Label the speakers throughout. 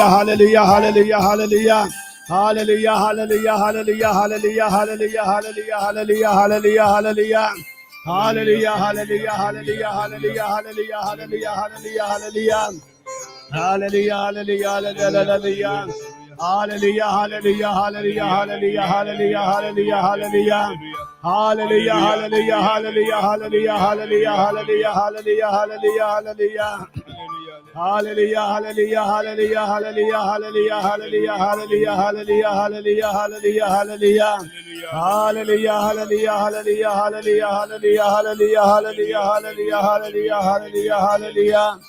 Speaker 1: hallelujah, hallelujah, hallelujah. Hallelujah, hallelujah, hallelujah, hallelujah, hallelujah, hallelujah, hallelujah, hallelujah, hallelujah. Hallelujah, hallelujah, hallelujah, hallelujah, hallelujah, hallelujah, hallelujah, hallelujah. Hallelujah, hallelujah, hallelujah. Hallelujah, hallelujah, hallelujah, hallelujah, hallelujah, hallelujah, hallelujah. Hallelujah, hallelujah, hallelujah, hallelujah, hallelujah, hallelujah, hallelujah, hallelujah, hallelujah. Hallelujah, hallelujah, hallelujah, hallelujah, hallelujah, hallelujah, hallelujah, hallelujah, hallelujah, hallelujah, hallelujah.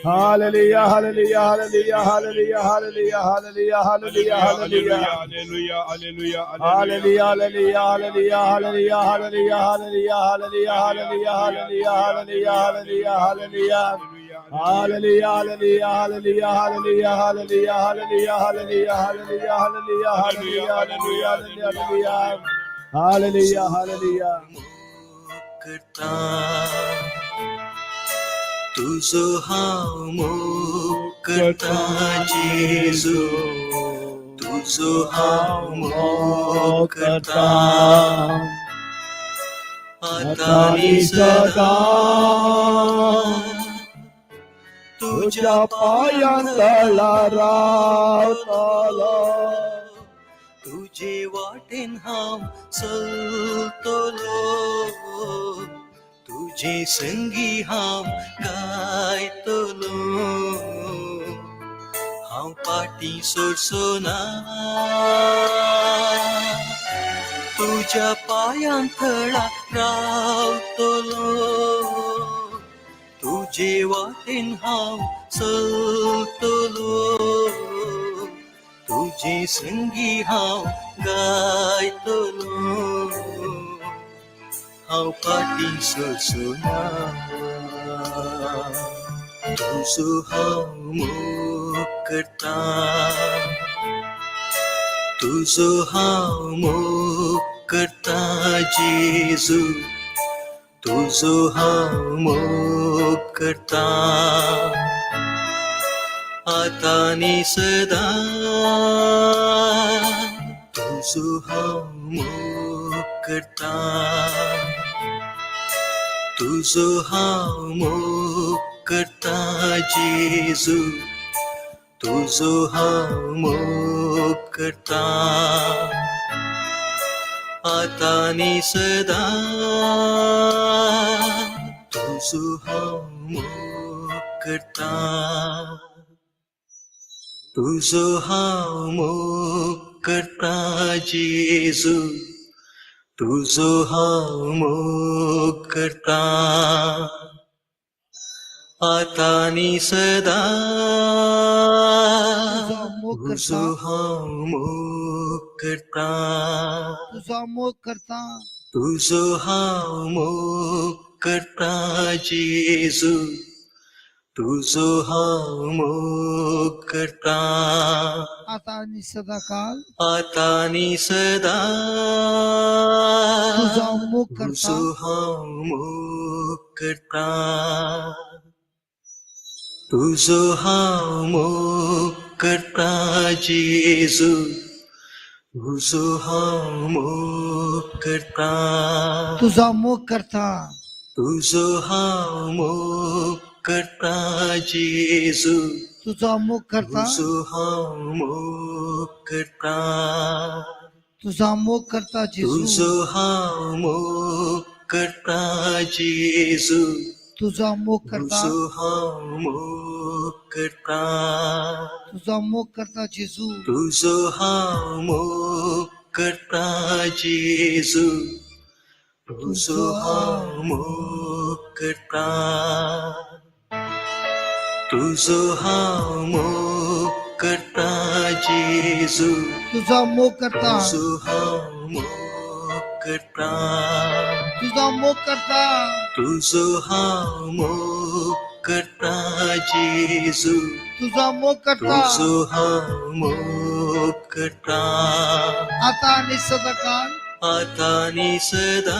Speaker 1: Hallelujah, hallelujah, hallelujah, hallelujah, hallelujah, hallelujah, hallelujah, hallelujah, hallelujah, hallelujah, hallelujah. Hallelujah, hallelujah, hallelujah, hallelujah, hallelujah, hallelujah, hallelujah, hallelujah.
Speaker 2: Hallelujah, hallelujah,
Speaker 1: Hallelujah, hallelujah, hallelujah, hallelujah, hallelujah, hallelujah, hallelujah, hallelujah, hallelujah, hallelujah, hallelujah, hallelujah. Hallelujah, hallelujah, hallelujah, hallelujah, hallelujah, hallelujah, hallelujah, hallelujah, hallelujah, hallelujah, hallelujah, hallelujah. Hallelujah, hallelujah.
Speaker 3: करता तुझो हाव मोग करता जेजू तुझो हाव मोग करता आता आणि सदा
Speaker 1: तुझ्या पायांतळा रावतलो
Speaker 3: तुझे वाटेन हांव चलतलो तुझे संगी हांव गायतलो हांव पाटी सोडसोना तुझ्या पायांतळा रावतलो तुझे वाटेन हांव चलतलो तुझे संगी हांव गायतलो हांव पाटी सोडसोना तुझो हांव मोग करता तुझो हांव मोग करता जेजू तुझो हांव मोग करता आता आणि सदा तुझो हांव मोग करता तुझो हांव मोग करता जेजू तुझो हांव मोग करता आता आणि सदा तुझो हांव मोग करता तुझो हांव मोग करता जेजू तुझो हांव मोग करता आता आणि सदा तुझो हांव मोग करता
Speaker 4: तुझा मोग करता
Speaker 3: तुझो हांव मोग करता जेजू तुझो हांव मोग करता
Speaker 4: आता आणि सदाकाळ
Speaker 3: आता आणि सदा
Speaker 4: तुझा मोग करता
Speaker 3: तुझो हांव मोग करता तुझो हांव मोग करता जेजू तुझो हांव मोग करता
Speaker 4: तुझा मोग करता
Speaker 3: तुझो हांव मोग करता जेजू
Speaker 4: तुझा मोग करता
Speaker 3: तुझो हांव मोग करता
Speaker 4: तुझा मोग करता जेजू
Speaker 3: तुझो हांव मोग करता जेजू
Speaker 4: तुझा मोग करता
Speaker 3: तुझो हांव मोग करता
Speaker 4: तुझा मोग करता जेजू
Speaker 3: तुझो हांव मोग करता जेजू तुझो हांव मोग करता तुझो हांव मोग करता जेजू
Speaker 4: तुझा मोग करता
Speaker 3: तुझो हांव मोग करता
Speaker 4: तुझा मोग करता
Speaker 3: तुझो हांव मोग करता जेजू
Speaker 4: तुझा मोग करता
Speaker 3: तुझो हांव मोग करता
Speaker 4: आता आणि सदाकाळ
Speaker 3: आता आणि सदा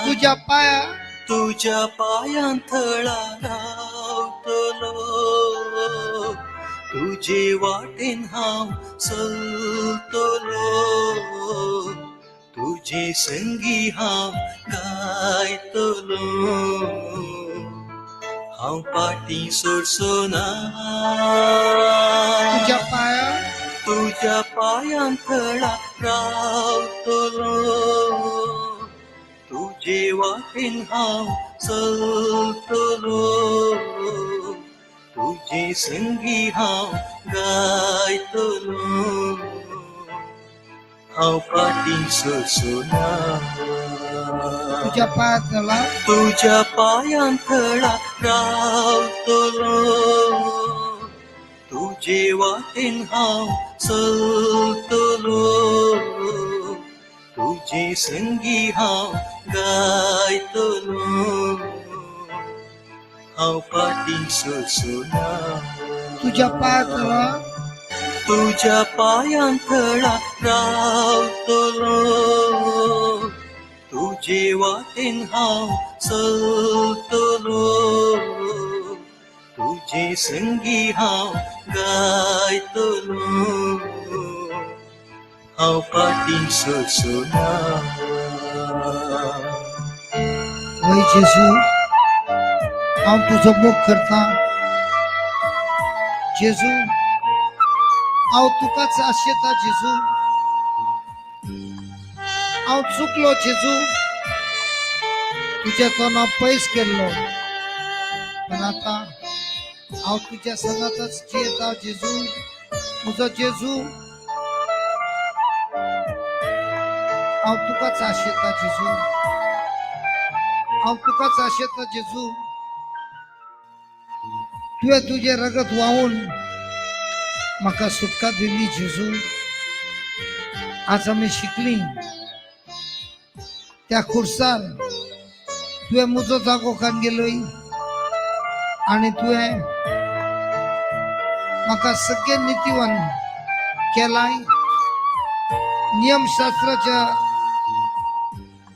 Speaker 4: तुझ्या पाया
Speaker 3: तुझ्या पायांतळा रावतलो तुझे वाटेन हांव चलतलो, तुझे संगी हांव गायतलो, हांव पाटी सोडसोना तुझ्या पायां थळा रावतलो, तुझे वाटेन हांव चलतलो, तुझे संगी हांव गायतलो, हांव पाटी सोडसोना तुझ्या पायां थळा रावतलो, तुझे वाटेन हांव चलतलो, तुझे संगी हांव गायतलो, हांव पाटी सोडसोना तुझ्या पायां थळा रावतलो, तुझे वाटेन हांव चलतलो, तुझे संगी हांव गायतलो, हांव पाटी सोडसोना.
Speaker 4: वै जेजू हांव तुजो मोग करता. जेजू हांव तुकाच आशेता. जेजू हांव चुकलो. जेजू तुझ्या तोंडां पयस केल्लो, पण आता हांव तुझ्या संगातच जियेता. जेजू म्हजो जेजू हांव तुकाच आशेता. जेजू हांव तुकाच आशेता. जेजू तुवें तुझे रगत व्हांवून म्हाका सुटका दिली. जेजू आज आमी शिकली त्या खुर्सार तुवें म्हजो जागो काडलेलोय आनी तुवें म्हाका सगळे नितीवान केलाय. नियमशास्त्राच्या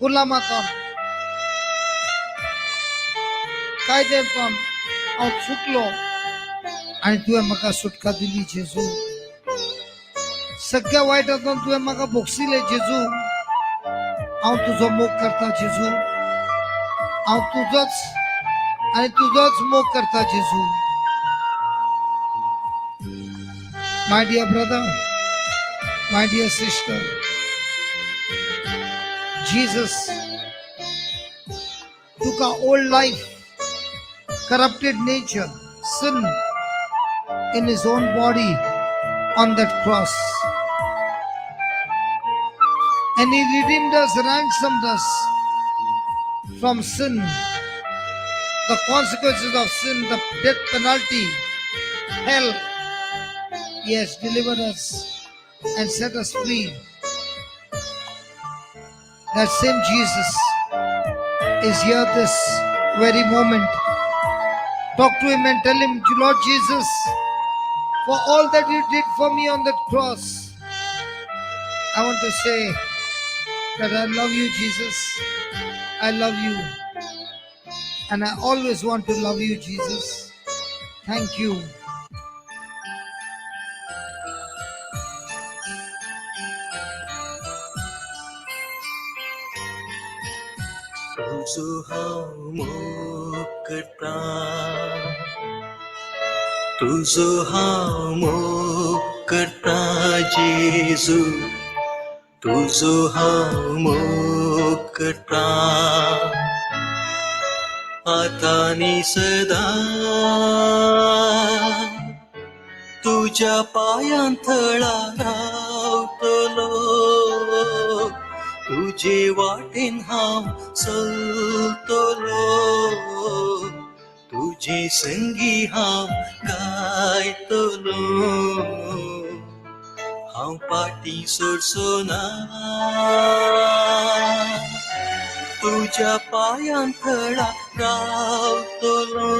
Speaker 4: गुलामांतून कायद्यातून हांव चुकलो आनी तुवें म्हाका सुटका दिली. जेजू सगळ्या वायटांतून तुवें म्हाका भोगसिलें. जेजू हांव तुजो मोग करता. जेजू हांव तुजोच आनी तुजोच मोग करता. जेजू my dear brother, my dear sister, Jesus took our old life, corrupted nature, sin in his own body on that cross, and he redeemed us, ransomed us from sin, the consequences of sin, the death penalty, hell. He has delivered us and set us free. That same Jesus is here this very moment. Talk to him and tell him, Lord Jesus, for all that you did for me on that cross, I want to say that I love you, Jesus. I love you. And I always want to love you, Jesus. Thank you.
Speaker 3: तुझो हांव मोग करता, तुझो हांव मोग करता. जेजू तुझो हांव मोग करता, आता आनी सदां तुझ्या पायां थळा रावतलो, तुझे वाटेन हांव चलतलो, तुझे संगी हांव गायतलो, हांव पाटी सोडसोना तुझ्या पायां थळा रावतलो,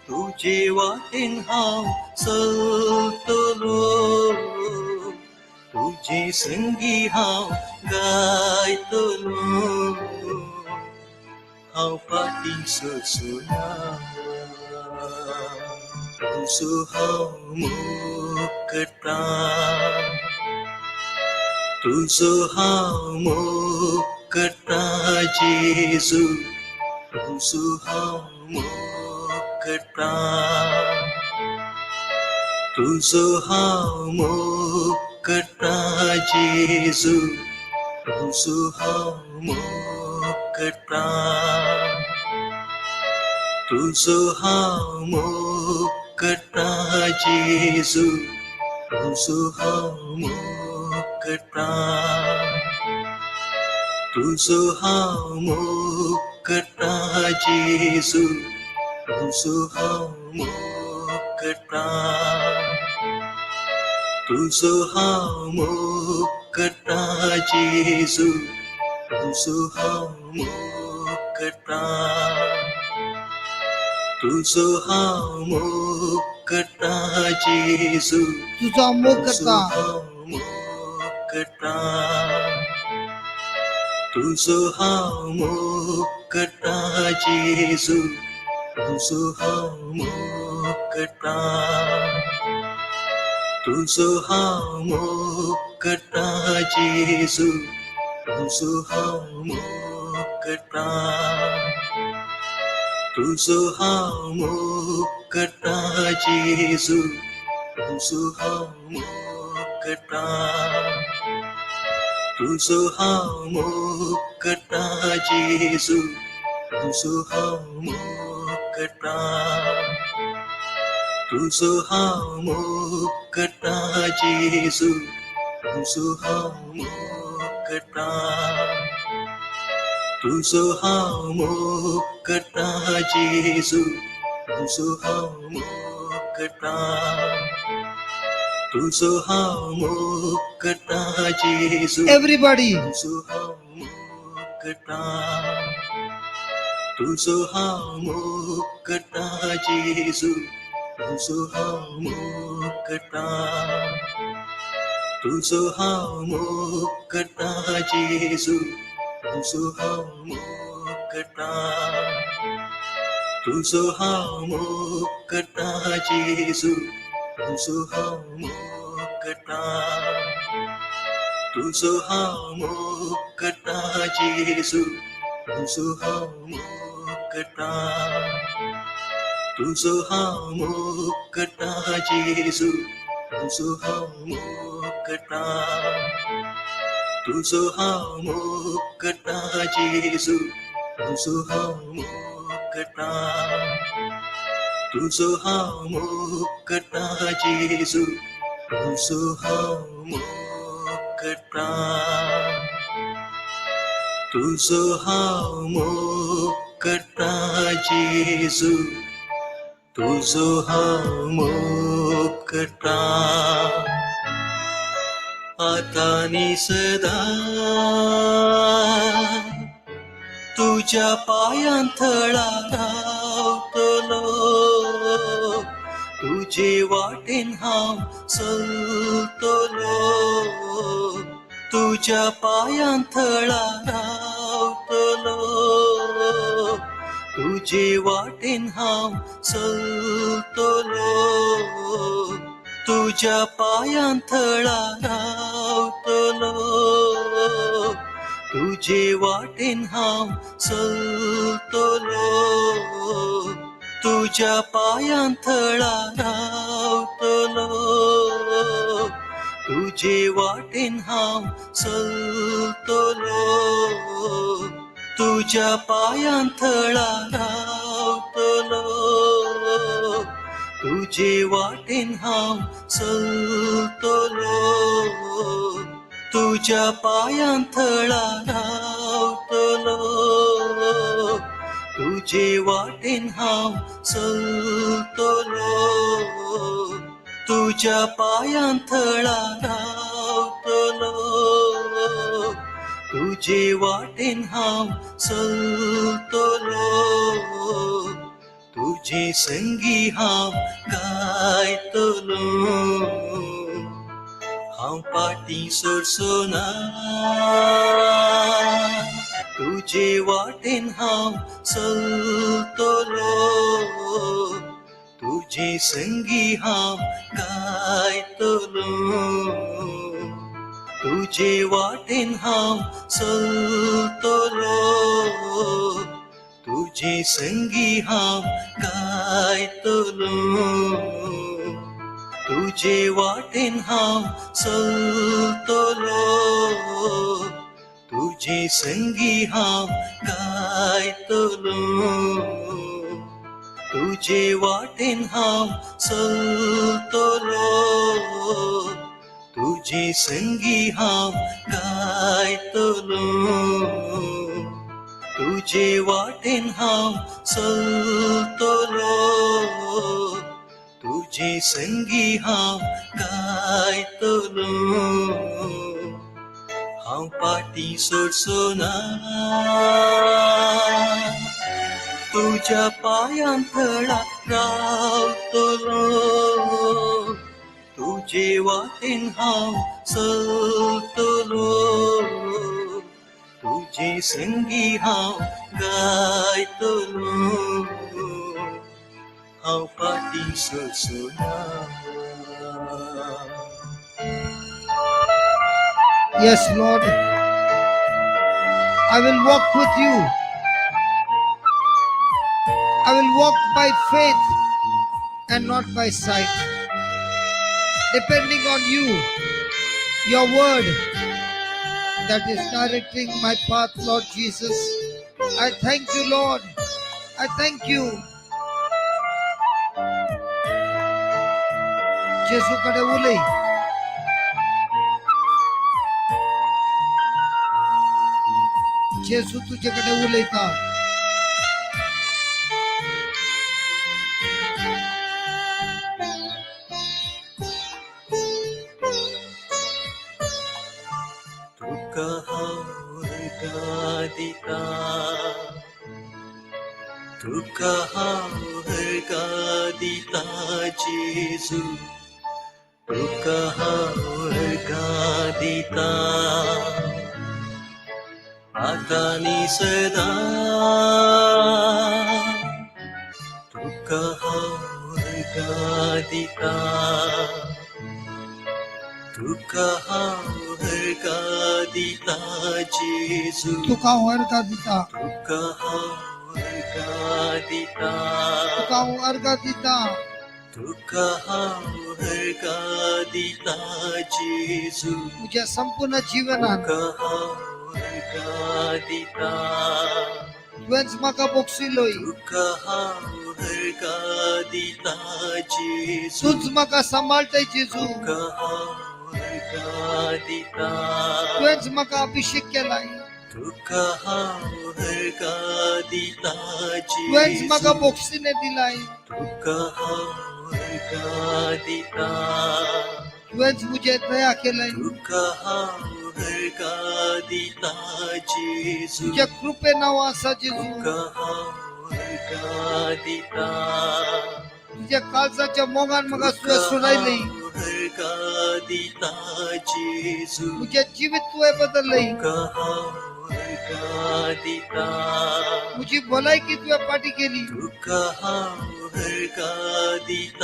Speaker 3: तुझे वाटेन हांव चलतलो, तुझे संगी हांव गायतलो, हांव पाटी सोडसोना. तुझो हांव मोग करता तुझो हांव मोग करता जेजू तुझो हांव मोग करता तुझो हांव मोग करता जेजू तुझो हांव मोग करता तुझो हांव मोग करता जेजू तुझो हांव मोग करता तुझो हांव मोग करता जेजू तुझो हांव मोग करता तुझो हांव मोग करता जेजू तुझो हांव मोग करता तुझो हांव मोग करता जेजू
Speaker 4: तुझा मोग करता
Speaker 3: हांव मोग करता तुझो हांव मोग करता जेजू तुझो हांव मोग करता तुझो हांव मोग करता जेजू तुझो हांव मोग करता तुझो हांव मोग करता जेजू तुझो हांव मोग करता तुझो हांव मोग करता जेजू तुझो हांव मोग करता तुझो हांव मोग करता जेजू तुझो हांव मोग करता तुझो हांव मोग करता जेजू तुझो हांव मोग करता तुझो हांव मोग करता जेजू
Speaker 4: everybody
Speaker 3: तुझो हांव मोग करता तुझो हांव मोग करता जेजू तुझो हांव मोग करता तुझो हांव मोग करता जेजू तुझो हांव मोग करता तुझो हांव मोग करता जेजू तुझो हांव मोग करता तुझो हांव मोग करता जेजू तुझो हांव मोग करता तुझो हांव मोग करता जेजू तुझो हांव मोग करता तुझो हांव मोग करता जेजू तुझो हांव मोग करता तुझो हांव मोग करता जेजू तुझो हांव मोग करता तुझो हांव मोग करता जेजू तुझो हांव मोग करता आता नी सदा तुझ्या पायांतळा रावतलो तुझे वाटेन हांव चलतलो तुझ्या पायांतळा रावतलो तुझे वाटेन हांव चलतलो तुझ्या पायांतळा रावतलो तुझे वाटेन हांव चलतलो तुझ्या पायांतळा रावतलो तुझे वाटेन हांव चलतलो तुझ्या पायांतळा रावतलो तुझे वाटेन हांव चलतलो तुझ्या पायांतळा रावतलो तुझे वाटेन हांव चलतलो तुझ्या पायांतळा रावतलो तुझे वाटेन हांव चलतलो तुझे संगी हांव गायतलो हांव पाटी सोडसोना तुझे वाटेन हांव चलतलो तुझे संगी हांव गायतलो, तुझे वाटेन हांव चलतलो, तुझे संगी हांव गायतलो, तुझे वाटेन हांव चलतलो, तुझे संगी हांव गायतलो, तुझे वाटेन हांव चलतलो, तुझे संगी हांव गायतलो, तुझे वाटेन हांव चलतलो, तुझे संगी हांव गायतलो, हांव पाटी सोडसोना, तुझ्या पायांतळा रावतलो, तुझे वाटेन हांव चलतलो, तुझे संगी हांव गायतलो, हांव पाटी सोडसोना.
Speaker 4: Yes, Lord. I will walk with you. I will walk by faith and not by sight. Depending on you, your word that is directing my path, Lord Jesus. I thank you, Lord. I thank you. जेसूकडे उलय. जेसू तुझ्याकडे उलयता.
Speaker 3: तुका हांव दिता, तुका हांव दिता जेजू, तुका हांव दिता, आता नी सदा, तुका हांव दिता, तुका हांव दिता जेजू,
Speaker 4: तुका अर्घ दिता.
Speaker 3: तुका हांव दिता,
Speaker 4: तुका अर्घ दिता.
Speaker 3: तुका हांव दिता जेजू,
Speaker 4: तुझ्या संपूर्ण जीवनात
Speaker 3: तुका हांव दिता,
Speaker 4: तुवेंच म्हाका बक्षिलोय.
Speaker 3: तुका हांव दिता जेजू,
Speaker 4: तूच म्हाका सांभाळतय जेजू.
Speaker 3: तुका हांव दिता,
Speaker 4: तुवेंच म्हाका अभिषेक केलाय.
Speaker 3: तुका हांव दिता
Speaker 4: तुवेंच
Speaker 3: जेजू,
Speaker 4: म्हाका बक्षिने दिलाय.
Speaker 3: तुका हांव दिता,
Speaker 4: तुवेंच मुझे दया केलाय.
Speaker 3: तुका हांव दिता जेजू,
Speaker 4: तुझ्या कृपे नाव आसा जेजू.
Speaker 3: तुका हांव दिता,
Speaker 4: तुझ्या काळजाच्या मोगान म्हाका तुवें सोडायलय.
Speaker 3: दिता जेजू,
Speaker 4: तुझे जीवित तुवें बदललय.
Speaker 3: तुका हांव दिता,
Speaker 4: तुझी भलायकी तुवें पाटी केली.
Speaker 3: तुका हांव दिता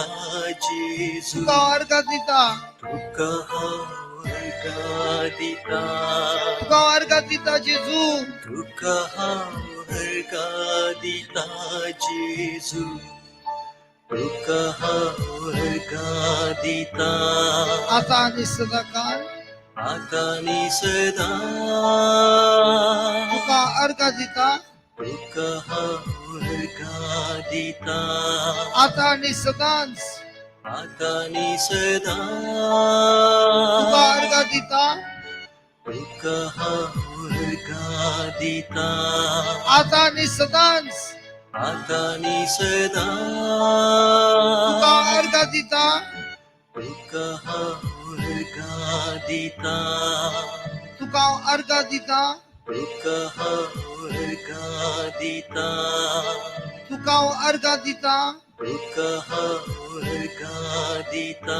Speaker 3: जेजू,
Speaker 4: तुका अर्घ दिता.
Speaker 3: तुका हांव दिता,
Speaker 4: तुका अर्घ दिता जेजू.
Speaker 3: तुका हांव दिता जेजू, तुका हांव दिता,
Speaker 4: आता आणि सदाकाळ.
Speaker 3: आता नी सदा,
Speaker 4: तुका अर्घ दिता.
Speaker 3: तुका हांव दिता,
Speaker 4: आता आणि सदांच.
Speaker 3: आता नी सदा,
Speaker 4: तुका अर्घ दिता.
Speaker 3: तुका हांव दिता,
Speaker 4: आता आणि सदांच.
Speaker 3: आता नी सदा,
Speaker 4: तुका अर्घ दिता.
Speaker 3: तुका हांव दिता,
Speaker 4: तुका अर्घ दिता.
Speaker 3: तुका हांव दिता,
Speaker 4: तुका अर्घ दिता.
Speaker 3: तुका हांव दिता,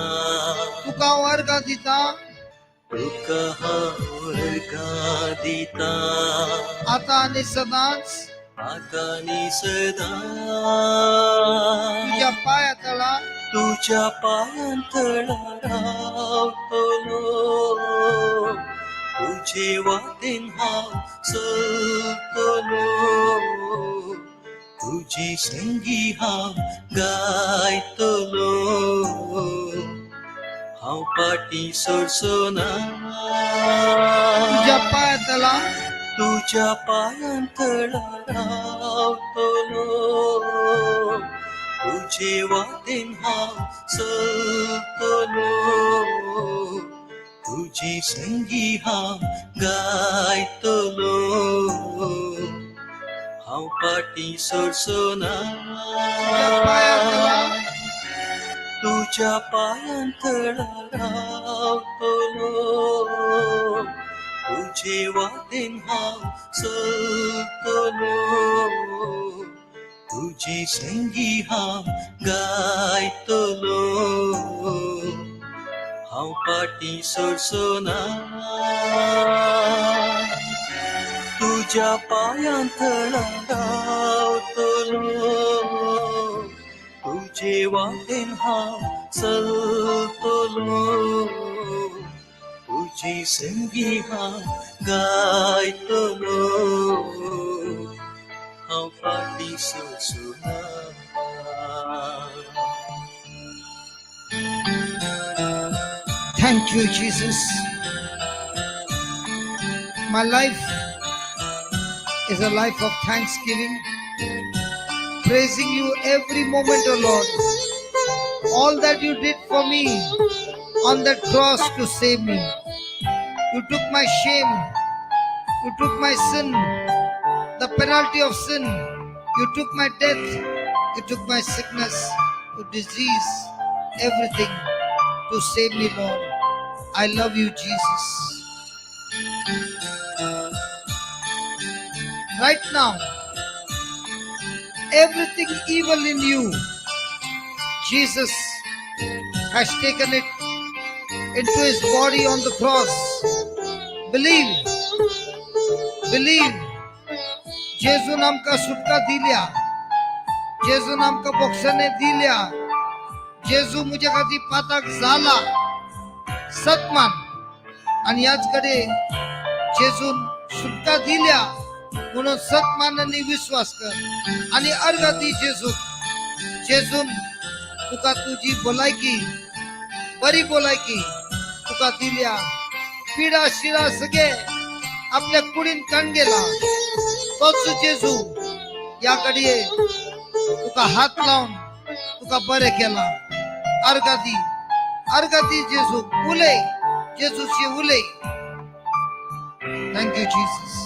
Speaker 4: तुका अर्घ दिता.
Speaker 3: तुका हांव दिता,
Speaker 4: आता आणि सदांच.
Speaker 3: आता नि सदा
Speaker 4: तुझ्या पायातला
Speaker 3: तुझ्या पायांतळा रावतलो तुझे वाटेन हांव चलतलो तुझी संगी हांव गायतलो हांव पाटी सोडसोना
Speaker 4: तुझ्या पायातला
Speaker 3: तुझ्या पायांतळा रावतलो तुझे वाटेन हांव चलतलो तुझी संगी हांव गायतलो हांव पाटी सोडसोना तुझ्या पायांतळा रावतलो तुझे वाटेन हांव चलतलो तुझी संगी हांव गायतलो हांव पाटी सोडसोना तुझ्या पायांतळा रावतलो तुझे वाटेन हांव चलतलो तुझी संगी हांव गायतलो हांव पाटी सोडसोना
Speaker 4: Thank you, Jesus. My life is a life of thanksgiving, praising you every moment, O Lord. All that you did for me on that cross to save me. You took my shame, you took my sin, the penalty of sin. You took my death, you took my sickness, your disease, everything to save me, Lord. I love you, Jesus. Right now, everything evil in you, Jesus has taken it into his body on the cross. Believe, believe. जेजू नाम का सुटका दिल्या, जेजू नाम का बॉक्सने दिल्या, जेजू मुझे कधी पातक झाला सतमान आणि याचकडे जेजून सुटका दिल्या म्हणून सतमानाने विश्वास कर आणि अर्घ दी जेजून तुका तुझी बोलायकी बरी बोलायकी तुका दिल्या पिडा शिरा सगळे आपल्या कुडीन कान गेला तोच जेजू याकडे तुका हात लावून तुका बरे केला अर्घ दी जेजू उले जेजूशी उले. Thank you, Jesus.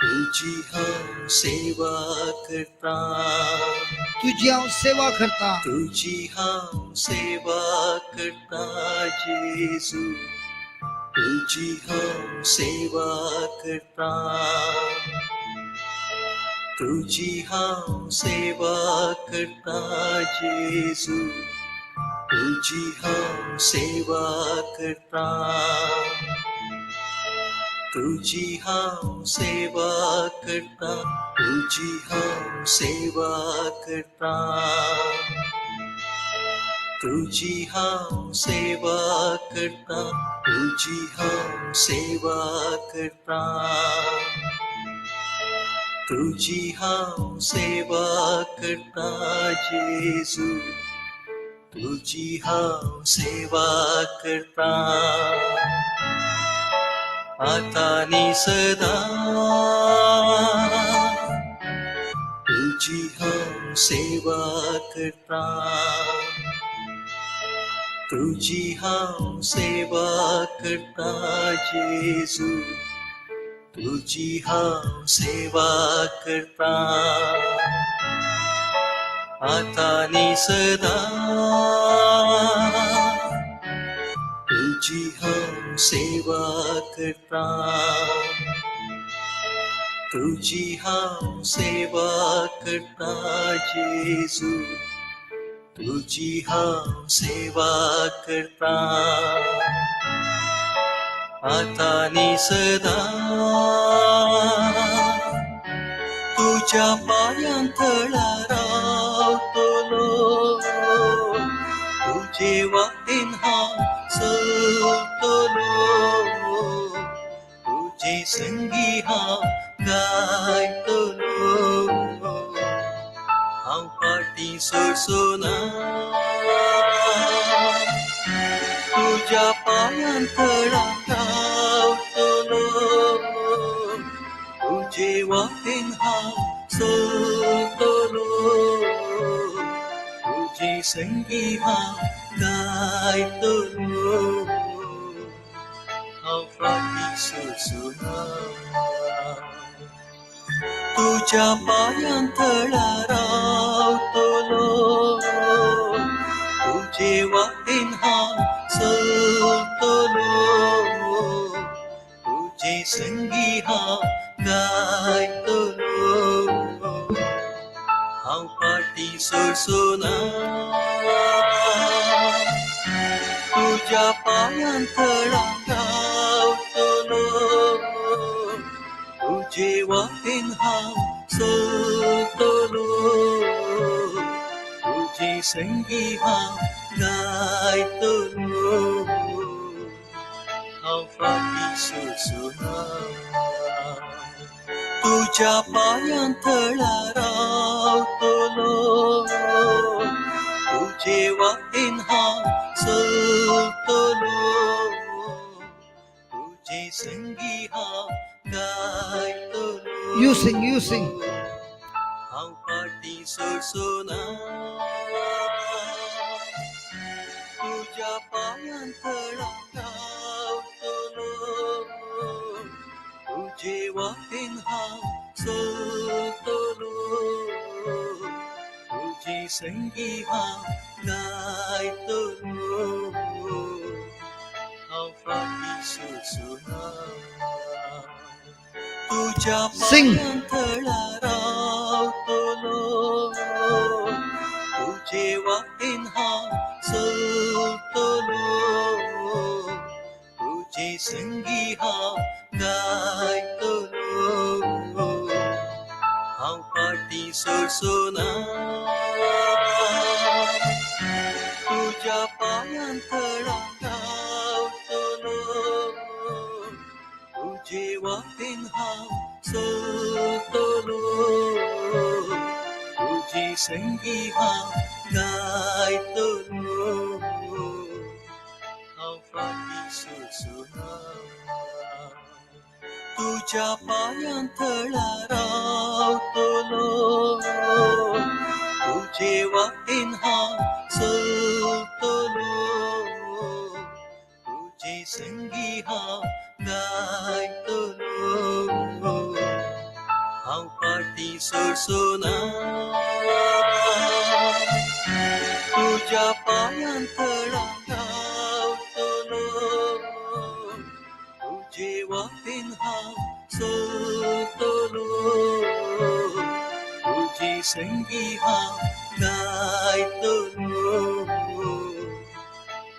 Speaker 3: तुझी हांव सेवा करता
Speaker 4: तुझी हांव सेवा करता
Speaker 3: तुझी हांव सेवा करता जेजू तुझी हांव सेवा करता तुझी हांव सेवा करता जेजू तुझी हांव सेवा करता तुझी हांव सेवा करता तुझी हांव सेवा करता तुझी हांव सेवा करता तुझी हांव सेवा करता तुझी हांव सेवा करता जेजू तुझी हांव सेवा करता आता नि सदा तुझी हांव सेवा करता, तुझी हांव सेवा करता जेजू, तुझी हांव सेवा करता, आता आणि सदा तुझी हांव सेवा करता, तुझी हांव सेवा करता जेजू, तुझी हांव सेवा करता, आता आणि सदा तुझ्या पायांतळा रावतलो, तुझे वाटेन हांव चलतलो, तुझे संगी हांव गायतलो, हांव फाटी सोडसोना, तुझ्या पायांतळा रावतलो, तुझे वाटेन हांव चलतलो, तुझे संगी हांव गायतलो, हांव फाटी सोडसोना, तुझ्या पायांतळा रावतलो, तुझे वाटेन हांव चलतलो, तुझे संगी हांव गायतलो, हांव फाटी सोडसोना, तुझ्या पायांतळा रावतलो, तुझे वाटेन हांव चलतलो, तुझे संगी हांव गायतलो, हांव फाटी सोडसोना, तुझ्या पायांतळा रावतलो, तुझे वाटेन हांव चलतलो, तुझे संगी हांव गायतलो,
Speaker 4: You sing, you sing.
Speaker 3: हांव फाटी सोडसोना, तुझ्या पायांतळा रावतलो, तुझे वाटेन हांव चलतलो, तुझे संगी हांव गायतलो, हांव फाटी सोडसोना, तुझ्या
Speaker 4: Sing.
Speaker 3: पायांतळा रावतलो, तुझे वाटेन हांव चलतलो, तुझे संगी हांव गायतलो, हांव फाटी सोडसोना, तुझ्या पायांतळा रावतलो, तुझे वाटेन हांव चलतलो, तुझे संगी हांव गायतलो, हांव फाटी सोडसोना, तुझ्या पायांतळा रावतलो, तुझे वाटेन हांव चलतलो, तुझे संगी हांव गायतलो, हांव फाटी सोडसोना, तुझ्या पायांतळा रावतलो, तुझे वाटेन हांव चलतलो, तुझे संगी हांव गायतलो,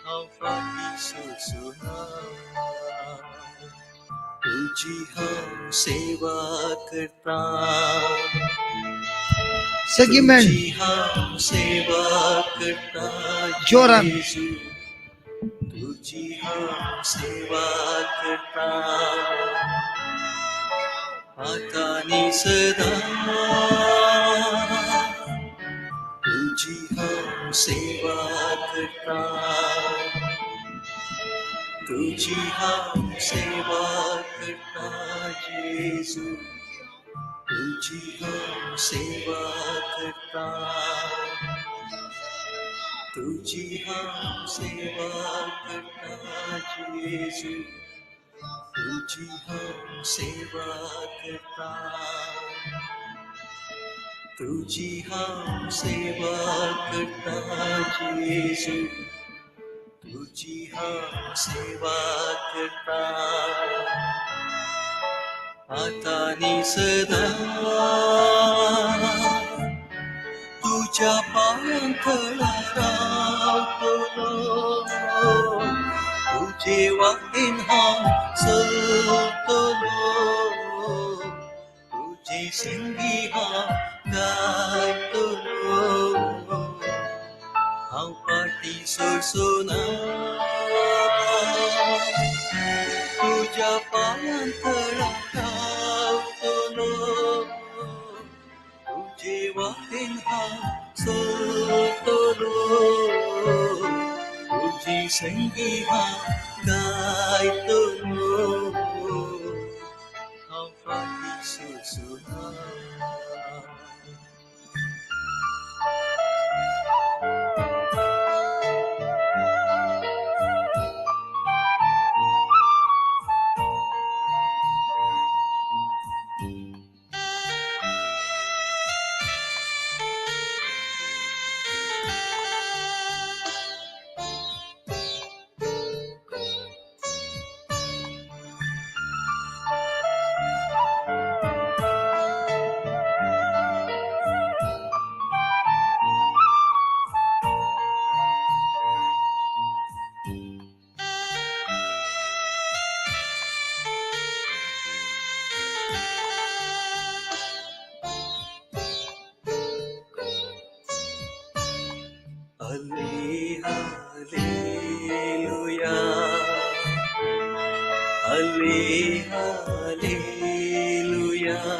Speaker 3: हांव फाटी सोडसोना, तुझी हांव सेवा करता,
Speaker 4: Segment.
Speaker 3: तुझी हांव सेवा करता
Speaker 4: जोरान.
Speaker 3: जेजू, तुझी हांव सेवा करता, आता आणि सदा तुझी हांव सेवा करता, तुझी हांव सेवा करता जेजू, तुझी हम सेवा करता, तुझी हम सेवा करता येशू, तुझी हम सेवा करता, तुझी हम सेवा करता येशू, तुझी हम सेवा करता, आता नि सदा तुझ्या पायांतळा रावतलो, तुझे वाटेन हांव चलतलो, तुझे संगी हांव गायतलो, हांव पाटी सोडसोना, तुझ्या पायांतळा रावतलो, तुझे वाटेन हांव चलतलो, तुझी संगी हांव गायतलो, हांव पाटी सोडसोना. Hallelujah, Hallelujah, Hallelujah,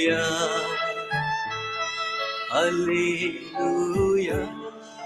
Speaker 3: Hallelujah, Hallelujah,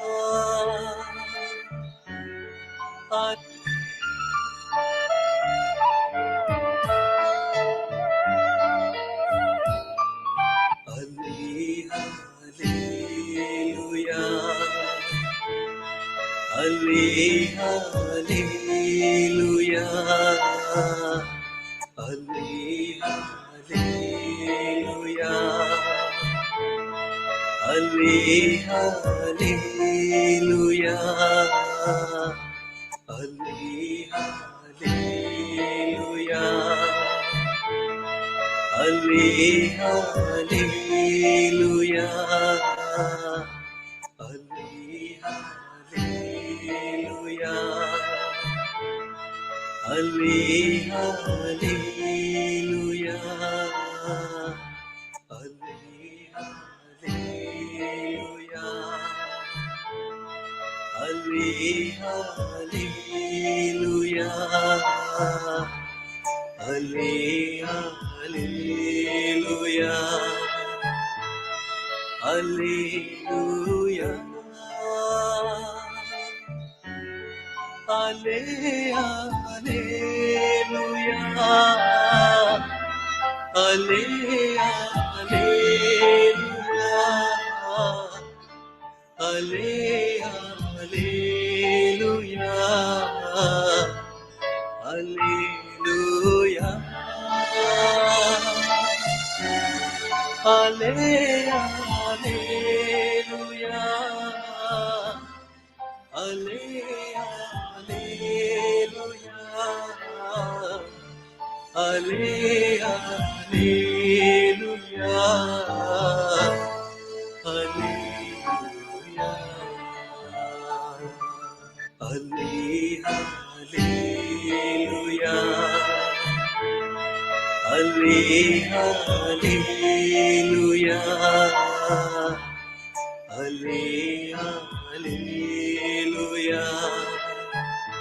Speaker 3: Hallelujah,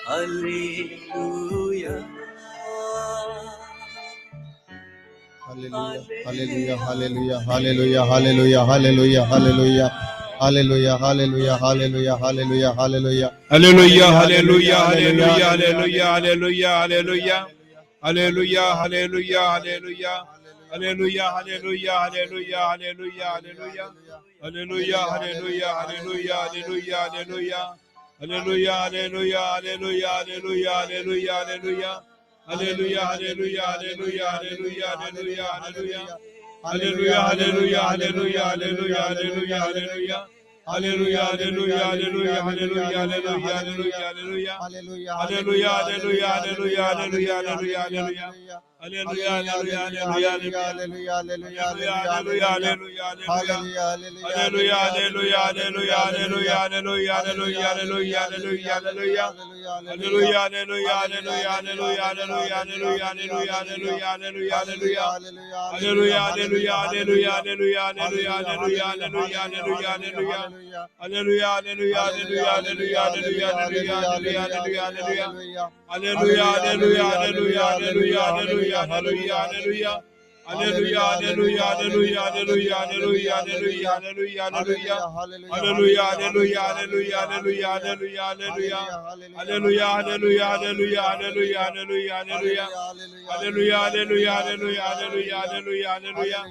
Speaker 3: Hallelujah,
Speaker 1: Hallelujah, hallelujah, hallelujah, hallelujah, hallelujah, hallelujah. Hallelujah, hallelujah, hallelujah, hallelujah, hallelujah.
Speaker 2: Hallelujah, hallelujah, hallelujah, hallelujah, hallelujah, hallelujah. Hallelujah, hallelujah, hallelujah. Hallelujah, hallelujah, hallelujah, hallelujah, hallelujah. Hallelujah, hallelujah, hallelujah, hallelujah, hallelujah. Hallelujah, hallelujah, hallelujah, hallelujah, hallelujah, hallelujah. Hallelujah, hallelujah, hallelujah, hallelujah, hallelujah, hallelujah. Hallelujah, hallelujah, hallelujah, hallelujah, hallelujah, hallelujah. Hallelujah, hallelujah, hallelujah, hallelujah, hallelujah, hallelujah, hallelujah. Hallelujah, hallelujah, hallelujah, hallelujah, hallelujah, hallelujah. Hallelujah, hallelujah, hallelujah, hallelujah. Hallelujah, hallelujah, hallelujah, hallelujah. Hallelujah, hallelujah, hallelujah, hallelujah, hallelujah, hallelujah, hallelujah, hallelujah, hallelujah. Hallelujah, hallelujah, hallelujah, hallelujah, hallelujah, hallelujah, hallelujah, hallelujah, hallelujah, hallelujah. Hallelujah, hallelujah, hallelujah, hallelujah, hallelujah, hallelujah, hallelujah, hallelujah, hallelujah. Hallelujah, hallelujah, hallelujah, hallelujah, hallelujah, hallelujah, hallelujah, hallelujah. Hallelujah, hallelujah, hallelujah, hallelujah, hallelujah, hallelujah, hallelujah. Hallelujah, hallelujah, hallelujah, hallelujah, hallelujah, hallelujah, hallelujah, hallelujah. Hallelujah, hallelujah, hallelujah, hallelujah, hallelujah, hallelujah. Hallelujah, hallelujah, hallelujah, hallelujah, hallelujah, hallelujah. Hallelujah, hallelujah, hallelujah, hallelujah, hallelujah, hallelujah.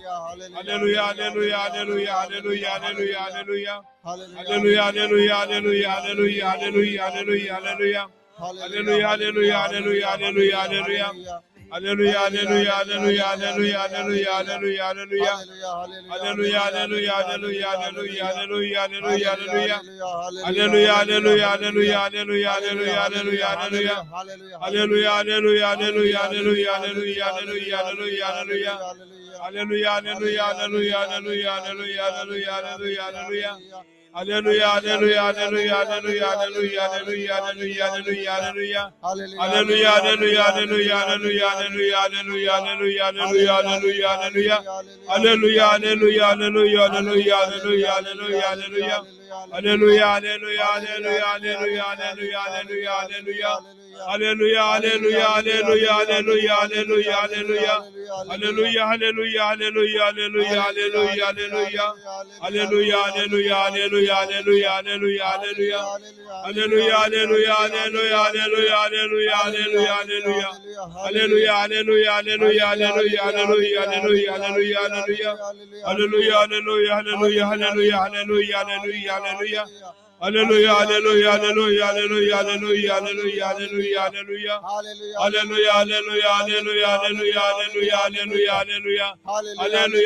Speaker 2: Hallelujah, hallelujah, hallelujah, hallelujah, hallelujah, hallelujah. Hallelujah, hallelujah, hallelujah, hallelujah, hallelujah, hallelujah, hallelujah. Hallelujah, hallelujah, hallelujah, hallelujah, hallelujah. Hallelujah, hallelujah, hallelujah, hallelujah, hallelujah, hallelujah, hallelujah. Hallelujah, hallelujah, hallelujah, hallelujah, hallelujah, hallelujah, hallelujah. Hallelujah, hallelujah, hallelujah, hallelujah, hallelujah, hallelujah, hallelujah. Hallelujah, hallelujah, hallelujah, hallelujah, hallelujah, hallelujah, hallelujah, hallelujah. Hallelujah, hallelujah, hallelujah, hallelujah, hallelujah, hallelujah, hallelujah, hallelujah. Hallelujah, hallelujah, hallelujah, hallelujah, hallelujah, hallelujah, hallelujah, hallelujah, hallelujah. Hallelujah, hallelujah, hallelujah, hallelujah, hallelujah, hallelujah, hallelujah, hallelujah, hallelujah, hallelujah. Hallelujah, hallelujah, hallelujah, hallelujah, hallelujah, hallelujah, hallelujah. Hallelujah, hallelujah, hallelujah, hallelujah, hallelujah, hallelujah, hallelujah. Hallelujah, hallelujah, hallelujah, hallelujah, hallelujah, hallelujah. Hallelujah, hallelujah, hallelujah, hallelujah, hallelujah, hallelujah. Hallelujah, hallelujah, hallelujah, hallelujah, hallelujah, hallelujah. Hallelujah, hallelujah, hallelujah, hallelujah, hallelujah, hallelujah, hallelujah. Hallelujah, hallelujah, hallelujah, hallelujah, hallelujah, hallelujah, hallelujah, hallelujah. Hallelujah, hallelujah, hallelujah, hallelujah, hallelujah, hallelujah, hallelujah.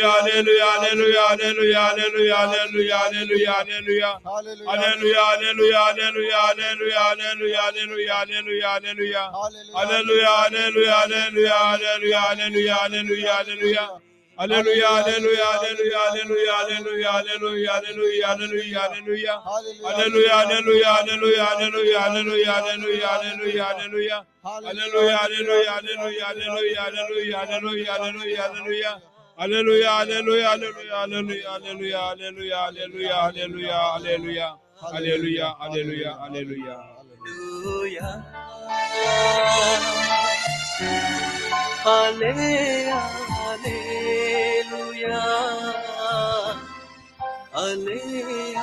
Speaker 2: Hallelujah, hallelujah, hallelujah, hallelujah, hallelujah, hallelujah, hallelujah, hallelujah. Hallelujah, hallelujah, hallelujah, hallelujah, hallelujah, hallelujah, hallelujah. Hallelujah, hallelujah, hallelujah, hallelujah, hallelujah, hallelujah, hallelujah, hallelujah. Hallelujah, hallelujah, hallelujah, hallelujah, hallelujah, hallelujah, hallelujah, hallelujah. Hallelujah, hallelujah, hallelujah, hallelujah, hallelujah, hallelujah, hallelujah. Hallelujah, hallelujah, hallelujah, hallelujah, hallelujah, hallelujah, hallelujah, hallelujah, hallelujah. Hallelujah, hallelujah, hallelujah, hallelujah, hallelujah, hallelujah, hallelujah, hallelujah. Hallelujah, hallelujah, hallelujah, hallelujah, hallelujah, hallelujah, hallelujah, hallelujah. Hallelujah, hallelujah, hallelujah, hallelujah,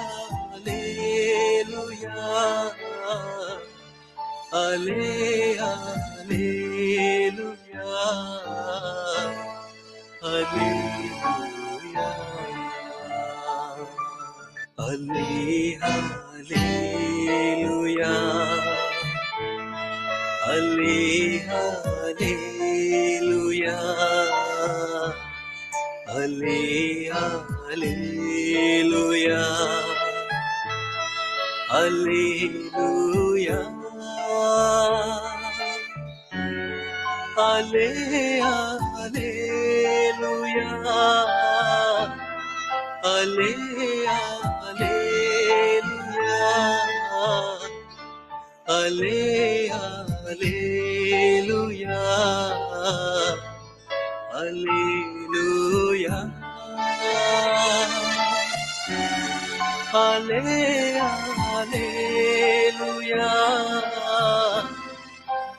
Speaker 2: hallelujah, hallelujah, hallelujah, hallelujah. Hallelujah, hallelujah, hallelujah.
Speaker 3: Hallelujah. Hallelujah. Hallelujah. Hallelujah. Hallelujah. Hallelujah.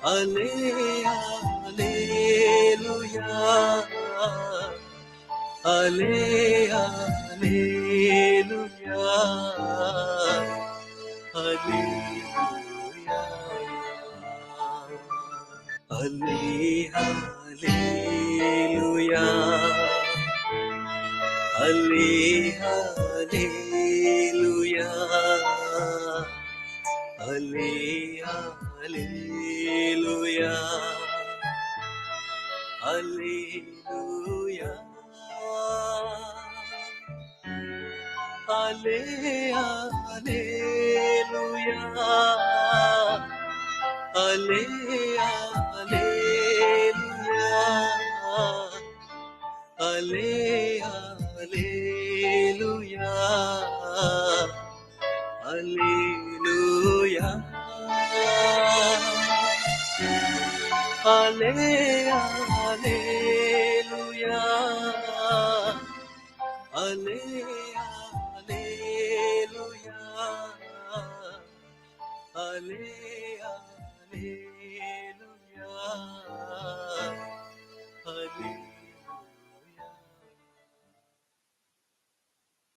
Speaker 3: Hallelujah. Hallelujah. Hallelujah. Hallelujah. హల్లెలూయా హల్లెలూయా హల్లెలూయా హల్లెలూయా హల్లెలూయా హల్లెలూయా హల్లెలూయా హల్లెలూయా హల్లెలూయా హల్లెలూయా హల్లెలూయా